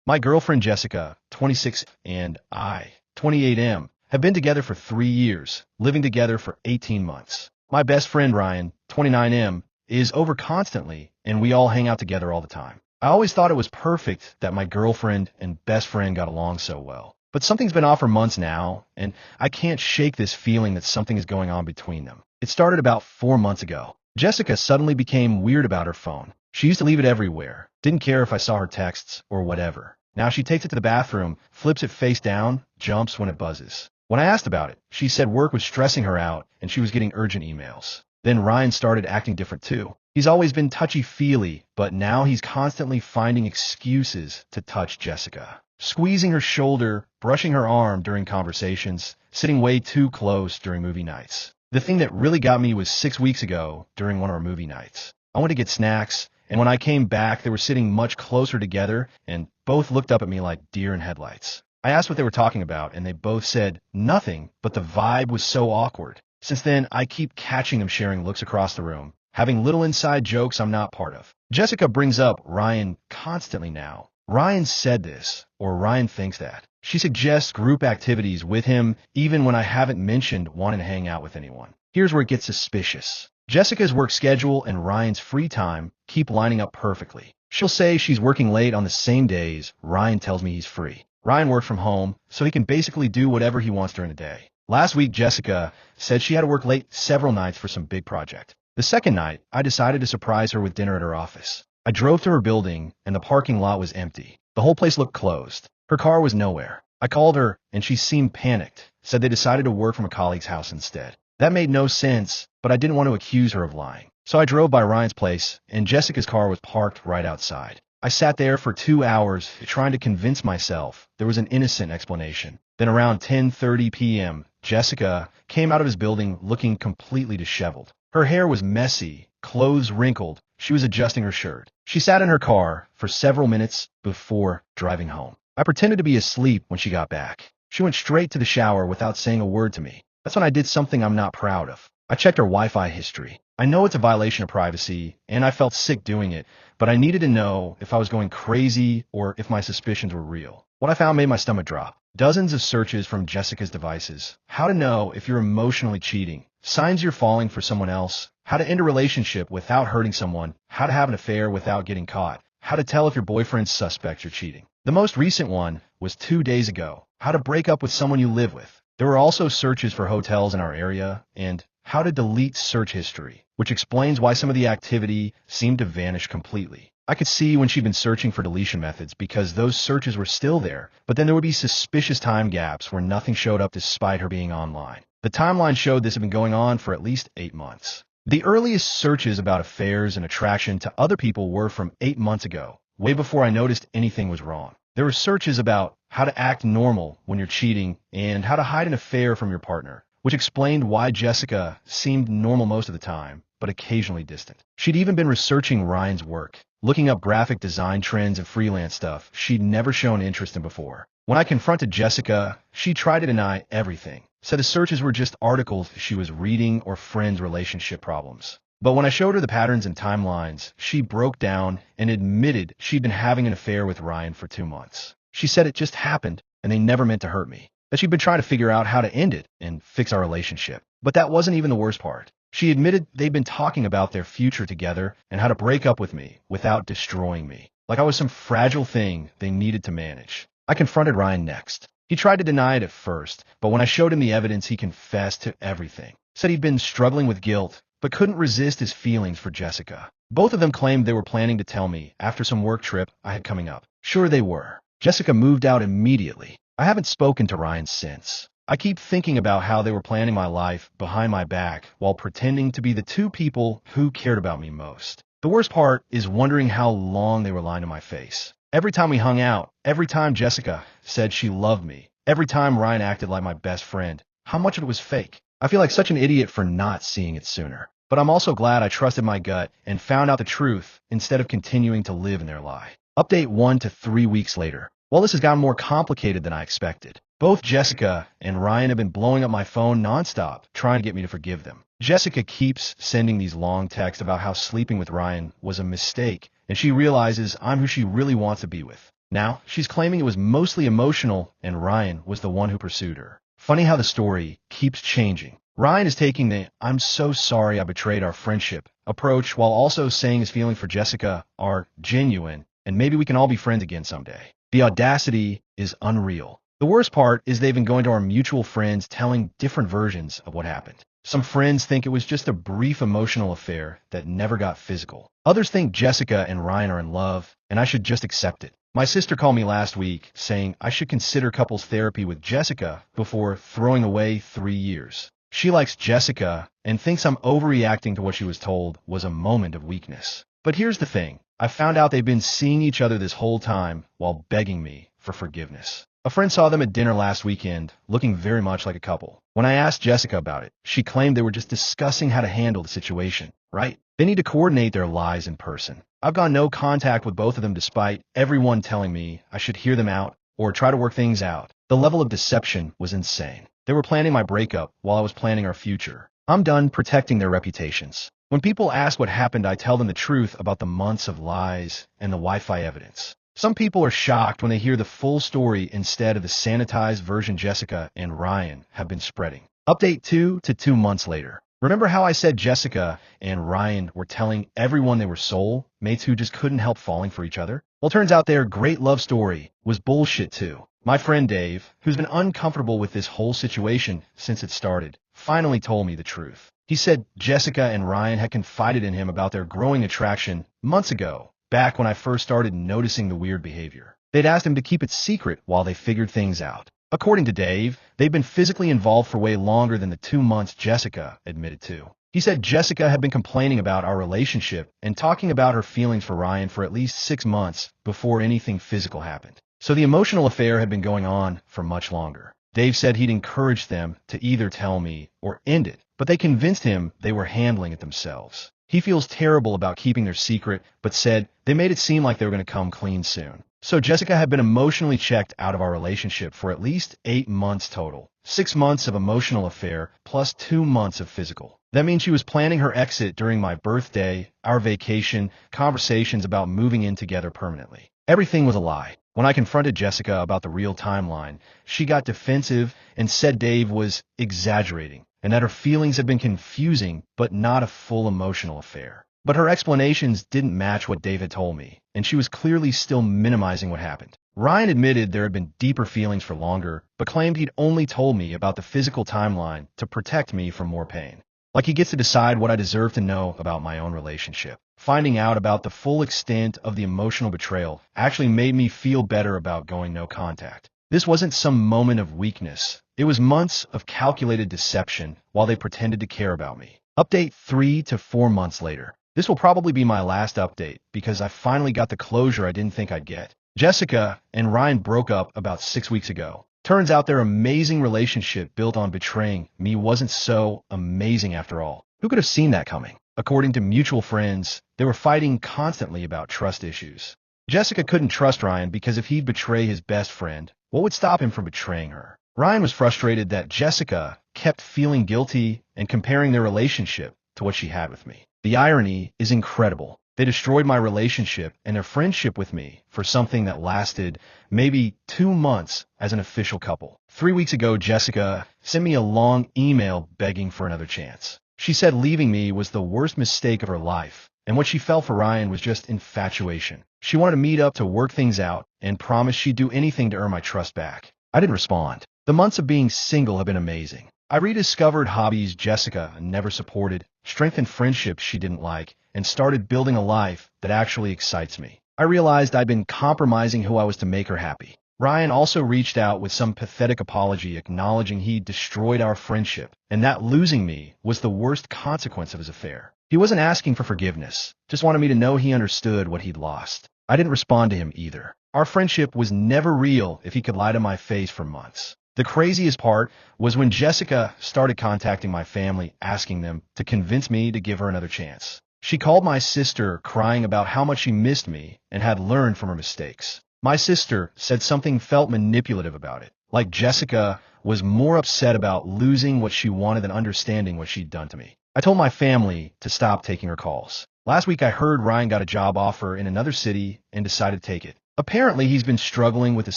My girlfriend Jessica, 26, and I, 28M, have been together for 3 years, living together for 18 months. My best friend Ryan, 29M, is over constantly, and we all hang out together all the time. I always thought it was perfect that my girlfriend and best friend got along so well. But something's been off for months now, and I can't shake this feeling that something is going on between them. It started about 4 months ago. Jessica suddenly became weird about her phone. She used to leave it everywhere, didn't care if I saw her texts or whatever. Now she takes it to the bathroom, flips it face down, jumps when it buzzes. When I asked about it, she said work was stressing her out and she was getting urgent emails. Then Ryan started acting different too. He's always been touchy-feely, but now he's constantly finding excuses to touch Jessica. Squeezing her shoulder, brushing her arm during conversations, sitting way too close during movie nights. The thing that really got me was 6 weeks ago during one of our movie nights. I went to get snacks, and when I came back, they were sitting much closer together and both looked up at me like deer in headlights. I asked what they were talking about, and they both said nothing, but the vibe was so awkward. Since then, I keep catching them sharing looks across the room, having little inside jokes I'm not part of. Jessica brings up Ryan constantly now. Ryan said this, or Ryan thinks that. She suggests group activities with him, even when I haven't mentioned wanting to hang out with anyone. Here's where it gets suspicious. Jessica's work schedule and Ryan's free time keep lining up perfectly. She'll say she's working late on the same days Ryan tells me he's free. Ryan works from home, so he can basically do whatever he wants during the day. Last week, Jessica said she had to work late several nights for some big project. The second night, I decided to surprise her with dinner at her office. I drove to her building, and the parking lot was empty. The whole place looked closed. Her car was nowhere. I called her, and she seemed panicked, said they decided to work from a colleague's house instead. That made no sense, but I didn't want to accuse her of lying. So I drove by Ryan's place, and Jessica's car was parked right outside. I sat there for 2 hours trying to convince myself there was an innocent explanation. Then around 10:30 p.m., Jessica came out of his building looking completely disheveled. Her hair was messy, clothes wrinkled. She was adjusting her shirt. She sat in her car for several minutes before driving home. I pretended to be asleep when she got back. She went straight to the shower without saying a word to me. That's when I did something I'm not proud of. I checked her Wi-Fi history. I know it's a violation of privacy, and I felt sick doing it, but I needed to know if I was going crazy or if my suspicions were real. What I found made my stomach drop. Dozens of searches from Jessica's devices. How to know if you're emotionally cheating. Signs you're falling for someone else. How to end a relationship without hurting someone. How to have an affair without getting caught. How to tell if your boyfriend's suspect you're cheating. The most recent one was 2 days ago. How to break up with someone you live with. There were also searches for hotels in our area and how to delete search history, which explains why some of the activity seemed to vanish completely. I could see when she'd been searching for deletion methods because those searches were still there, but then there would be suspicious time gaps where nothing showed up despite her being online. The timeline showed this had been going on for at least 8 months. The earliest searches about affairs and attraction to other people were from 8 months ago, way before I noticed anything was wrong. There were searches about how to act normal when you're cheating and how to hide an affair from your partner, which explained why Jessica seemed normal most of the time, but occasionally distant. She'd even been researching Ryan's work, looking up graphic design trends and freelance stuff she'd never shown interest in before. When I confronted Jessica, she tried to deny everything, said the searches were just articles she was reading or friends' relationship problems. But when I showed her the patterns and timelines, she broke down and admitted she'd been having an affair with Ryan for 2 months. She said it just happened and they never meant to hurt me, that she'd been trying to figure out how to end it and fix our relationship. But that wasn't even the worst part. She admitted they'd been talking about their future together and how to break up with me without destroying me, like I was some fragile thing they needed to manage. I confronted Ryan next. He tried to deny it at first, but when I showed him the evidence, he confessed to everything. Said he'd been struggling with guilt, but couldn't resist his feelings for Jessica. Both of them claimed they were planning to tell me after some work trip I had coming up. Sure they were. Jessica moved out immediately. I haven't spoken to Ryan since. I keep thinking about how they were planning my life behind my back while pretending to be the two people who cared about me most. The worst part is wondering how long they were lying to my face. Every time we hung out, every time Jessica said she loved me, every time Ryan acted like my best friend, how much of it was fake? I feel like such an idiot for not seeing it sooner. But I'm also glad I trusted my gut and found out the truth instead of continuing to live in their lie. Update 1 to 3 weeks later. Well, this has gotten more complicated than I expected. Both Jessica and Ryan have been blowing up my phone nonstop, trying to get me to forgive them. Jessica keeps sending these long texts about how sleeping with Ryan was a mistake, and she realizes I'm who she really wants to be with. Now, she's claiming it was mostly emotional and Ryan was the one who pursued her. Funny how the story keeps changing. Ryan is taking the "I'm so sorry I betrayed our friendship" approach while also saying his feelings for Jessica are genuine and maybe we can all be friends again someday. The audacity is unreal. The worst part is they've been going to our mutual friends telling different versions of what happened. Some friends think it was just a brief emotional affair that never got physical. Others think Jessica and Ryan are in love, and I should just accept it. My sister called me last week saying I should consider couples therapy with Jessica before throwing away 3 years. She likes Jessica and thinks I'm overreacting to what she was told was a moment of weakness. But here's the thing. I found out they've been seeing each other this whole time while begging me for forgiveness. A friend saw them at dinner last weekend, looking very much like a couple. When I asked Jessica about it, she claimed they were just discussing how to handle the situation, right? They need to coordinate their lives in person. I've got no contact with both of them despite everyone telling me I should hear them out or try to work things out. The level of deception was insane. They were planning my breakup while I was planning our future. I'm done protecting their reputations. When people ask what happened, I tell them the truth about the months of lies and the Wi-Fi evidence. Some people are shocked when they hear the full story instead of the sanitized version Jessica and Ryan have been spreading. Update 2 to 2 months later. Remember how I said Jessica and Ryan were telling everyone they were soul mates who just couldn't help falling for each other? Well, turns out their great love story was bullshit too. My friend Dave, who's been uncomfortable with this whole situation since it started, finally told me the truth. He said Jessica and Ryan had confided in him about their growing attraction months ago, back when I first started noticing the weird behavior. They'd asked him to keep it secret while they figured things out. According to Dave, they've been physically involved for way longer than the 2 months Jessica admitted to. He said Jessica had been complaining about our relationship and talking about her feelings for Ryan for at least 6 months before anything physical happened. So the emotional affair had been going on for much longer. Dave said he'd encouraged them to either tell me or end it, but they convinced him they were handling it themselves. He feels terrible about keeping their secret, but said they made it seem like they were going to come clean soon. So Jessica had been emotionally checked out of our relationship for at least 8 months total. 6 months of emotional affair plus 2 months of physical. That means she was planning her exit during my birthday, our vacation, conversations about moving in together permanently. Everything was a lie. When I confronted Jessica about the real timeline, she got defensive and said Dave was exaggerating and that her feelings had been confusing but not a full emotional affair. But her explanations didn't match what Dave had told me, and she was clearly still minimizing what happened. Ryan admitted there had been deeper feelings for longer, but claimed he'd only told me about the physical timeline to protect me from more pain. Like he gets to decide what I deserve to know about my own relationship. Finding out about the full extent of the emotional betrayal actually made me feel better about going no contact. This wasn't some moment of weakness. It was months of calculated deception while they pretended to care about me. Update 3 to 4 months later. This will probably be my last update because I finally got the closure I didn't think I'd get. Jessica and Ryan broke up about 6 weeks ago. Turns out their amazing relationship built on betraying me wasn't so amazing after all. Who could have seen that coming? According to mutual friends, they were fighting constantly about trust issues. Jessica couldn't trust Ryan because if he'd betray his best friend, what would stop him from betraying her? Ryan was frustrated that Jessica kept feeling guilty and comparing their relationship to what she had with me. The irony is incredible. They destroyed my relationship and their friendship with me for something that lasted maybe 2 months as an official couple. 3 weeks ago, Jessica sent me a long email begging for another chance. She said leaving me was the worst mistake of her life, and what she felt for Ryan was just infatuation. She wanted to meet up to work things out and promised she'd do anything to earn my trust back. I didn't respond. The months of being single have been amazing. I rediscovered hobbies Jessica never supported, strengthened friendships she didn't like, and started building a life that actually excites me. I realized I'd been compromising who I was to make her happy. Ryan also reached out with some pathetic apology acknowledging he destroyed our friendship, and that losing me was the worst consequence of his affair. He wasn't asking for forgiveness, just wanted me to know he understood what he'd lost. I didn't respond to him either. Our friendship was never real if he could lie to my face for months. The craziest part was when Jessica started contacting my family asking them to convince me to give her another chance. She called my sister crying about how much she missed me and had learned from her mistakes. My sister said something felt manipulative about it, like Jessica was more upset about losing what she wanted than understanding what she'd done to me. I told my family to stop taking her calls. Last week I heard Ryan got a job offer in another city and decided to take it. Apparently, he's been struggling with his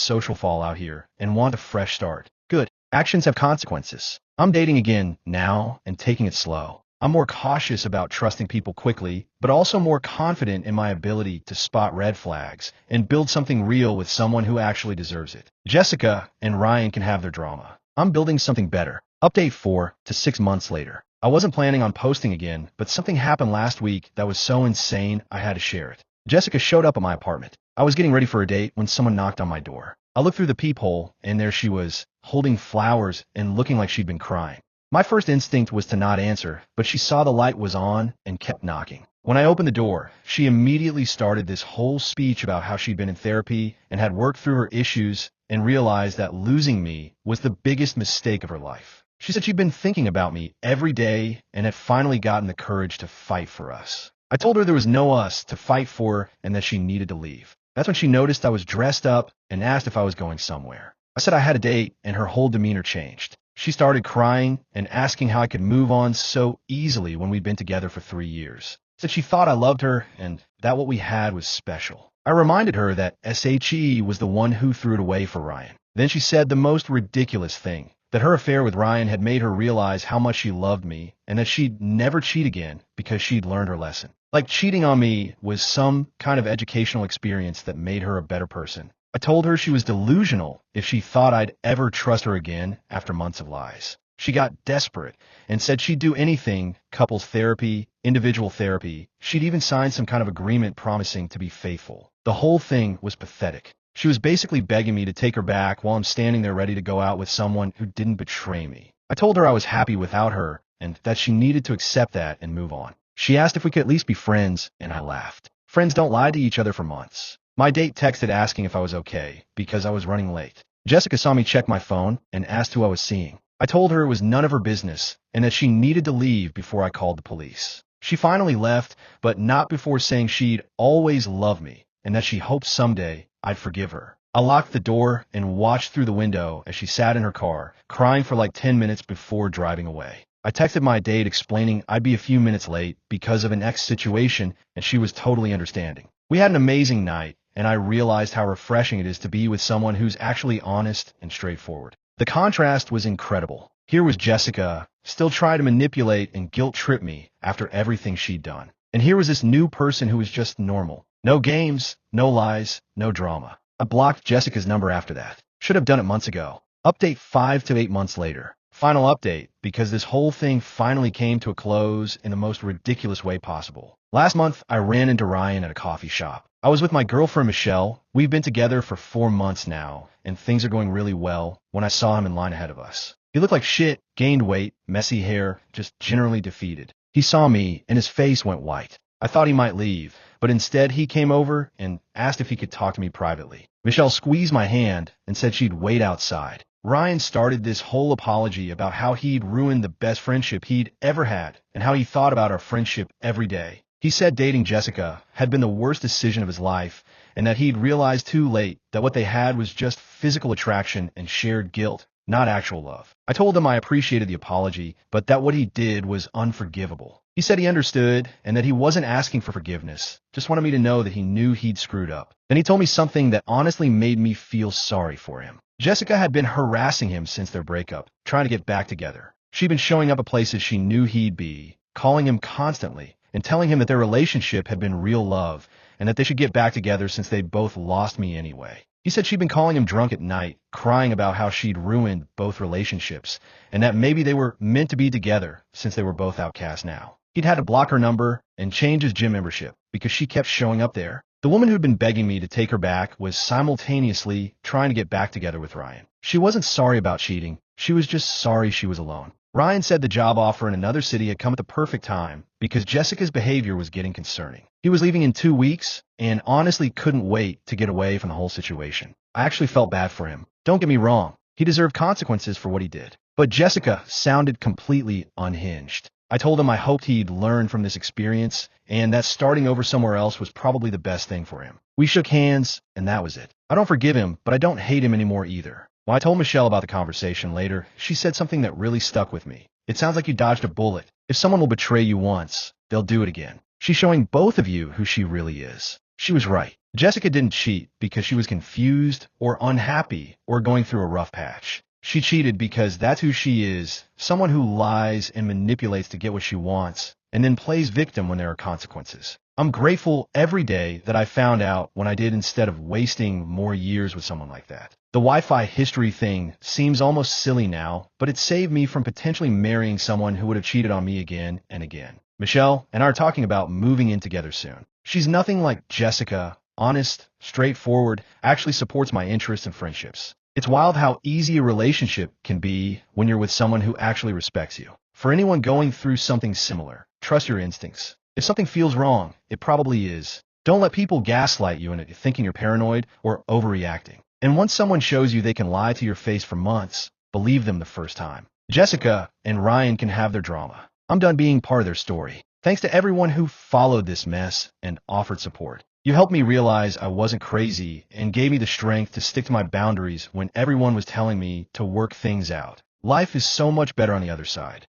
social fallout here and want a fresh start. Good. Actions have consequences. I'm dating again now and taking it slow. I'm more cautious about trusting people quickly, but also more confident in my ability to spot red flags and build something real with someone who actually deserves it. Jessica and Ryan can have their drama. I'm building something better. Update 4 to 6 months later. I wasn't planning on posting again, but something happened last week that was so insane I had to share it. Jessica showed up at my apartment. I was getting ready for a date when someone knocked on my door. I looked through the peephole, and there she was, holding flowers and looking like she'd been crying. My first instinct was to not answer, but she saw the light was on and kept knocking. When I opened the door, she immediately started this whole speech about how she'd been in therapy and had worked through her issues and realized that losing me was the biggest mistake of her life. She said she'd been thinking about me every day and had finally gotten the courage to fight for us. I told her there was no us to fight for and that she needed to leave. That's when she noticed I was dressed up and asked if I was going somewhere. I said I had a date, and her whole demeanor changed. She started crying and asking how I could move on so easily when we'd been together for 3 years. Said she thought I loved her and that what we had was special. I reminded her that SHE was the one who threw it away for Ryan. Then she said the most ridiculous thing, that her affair with Ryan had made her realize how much she loved me and that she'd never cheat again because she'd learned her lesson. Like cheating on me was some kind of educational experience that made her a better person. I told her she was delusional if she thought I'd ever trust her again after months of lies. She got desperate and said she'd do anything, couples therapy, individual therapy. She'd even signed some kind of agreement promising to be faithful. The whole thing was pathetic. She was basically begging me to take her back while I'm standing there ready to go out with someone who didn't betray me. I told her I was happy without her and that she needed to accept that and move on. She asked if we could at least be friends, and I laughed. Friends don't lie to each other for months. My date texted asking if I was okay because I was running late. Jessica saw me check my phone and asked who I was seeing. I told her it was none of her business and that she needed to leave before I called the police. She finally left, but not before saying she'd always love me and that she hoped someday I'd forgive her. I locked the door and watched through the window as she sat in her car, crying for like 10 minutes before driving away. I texted my date explaining I'd be a few minutes late because of an ex situation, and she was totally understanding. We had an amazing night, and I realized how refreshing it is to be with someone who's actually honest and straightforward. The contrast was incredible. Here was Jessica, still trying to manipulate and guilt-trip me after everything she'd done. And here was this new person who was just normal. No games, no lies, no drama. I blocked Jessica's number after that. Should have done it months ago. Update 5 to 8 months later. Final update, because this whole thing finally came to a close in the most ridiculous way possible. Last month, I ran into Ryan at a coffee shop. I was with my girlfriend Michelle. We've been together for 4 months now, and things are going really well when I saw him in line ahead of us. He looked like shit, gained weight, messy hair, just generally defeated. He saw me, and his face went white. I thought he might leave, but instead he came over and asked if he could talk to me privately. Michelle squeezed my hand and said she'd wait outside. Ryan started this whole apology about how he'd ruined the best friendship he'd ever had and how he thought about our friendship every day. He said dating Jessica had been the worst decision of his life and that he'd realized too late that what they had was just physical attraction and shared guilt, not actual love. I told him I appreciated the apology, but that what he did was unforgivable. He said he understood and that he wasn't asking for forgiveness, just wanted me to know that he knew he'd screwed up. Then he told me something that honestly made me feel sorry for him. Jessica had been harassing him since their breakup, trying to get back together. She'd been showing up at places she knew he'd be, calling him constantly, and telling him that their relationship had been real love and that they should get back together since they'd both lost me anyway. He said she'd been calling him drunk at night, crying about how she'd ruined both relationships, and that maybe they were meant to be together since they were both outcast now. He'd had to block her number and change his gym membership because she kept showing up there. The woman who'd been begging me to take her back was simultaneously trying to get back together with Ryan. She wasn't sorry about cheating. She was just sorry she was alone. Ryan said the job offer in another city had come at the perfect time because Jessica's behavior was getting concerning. He was leaving in 2 weeks and honestly couldn't wait to get away from the whole situation. I actually felt bad for him. Don't get me wrong. He deserved consequences for what he did. But Jessica sounded completely unhinged. I told him I hoped he'd learn from this experience and that starting over somewhere else was probably the best thing for him. We shook hands, and that was it. I don't forgive him, but I don't hate him anymore either. When I told Michelle about the conversation later, she said something that really stuck with me. It sounds like you dodged a bullet. If someone will betray you once, they'll do it again. She's showing both of you who she really is. She was right. Jessica didn't cheat because she was confused or unhappy or going through a rough patch. She cheated because that's who she is, someone who lies and manipulates to get what she wants, and then plays victim when there are consequences. I'm grateful every day that I found out when I did instead of wasting more years with someone like that. The Wi-Fi history thing seems almost silly now, but it saved me from potentially marrying someone who would have cheated on me again and again. Michelle and I are talking about moving in together soon. She's nothing like Jessica, honest, straightforward, actually supports my interests and friendships. It's wild how easy a relationship can be when you're with someone who actually respects you. For anyone going through something similar, trust your instincts. If something feels wrong, it probably is. Don't let people gaslight you into thinking you're paranoid or overreacting. And once someone shows you they can lie to your face for months, believe them the first time. Jessica and Ryan can have their drama. I'm done being part of their story. Thanks to everyone who followed this mess and offered support. You helped me realize I wasn't crazy and gave me the strength to stick to my boundaries when everyone was telling me to work things out. Life is so much better on the other side.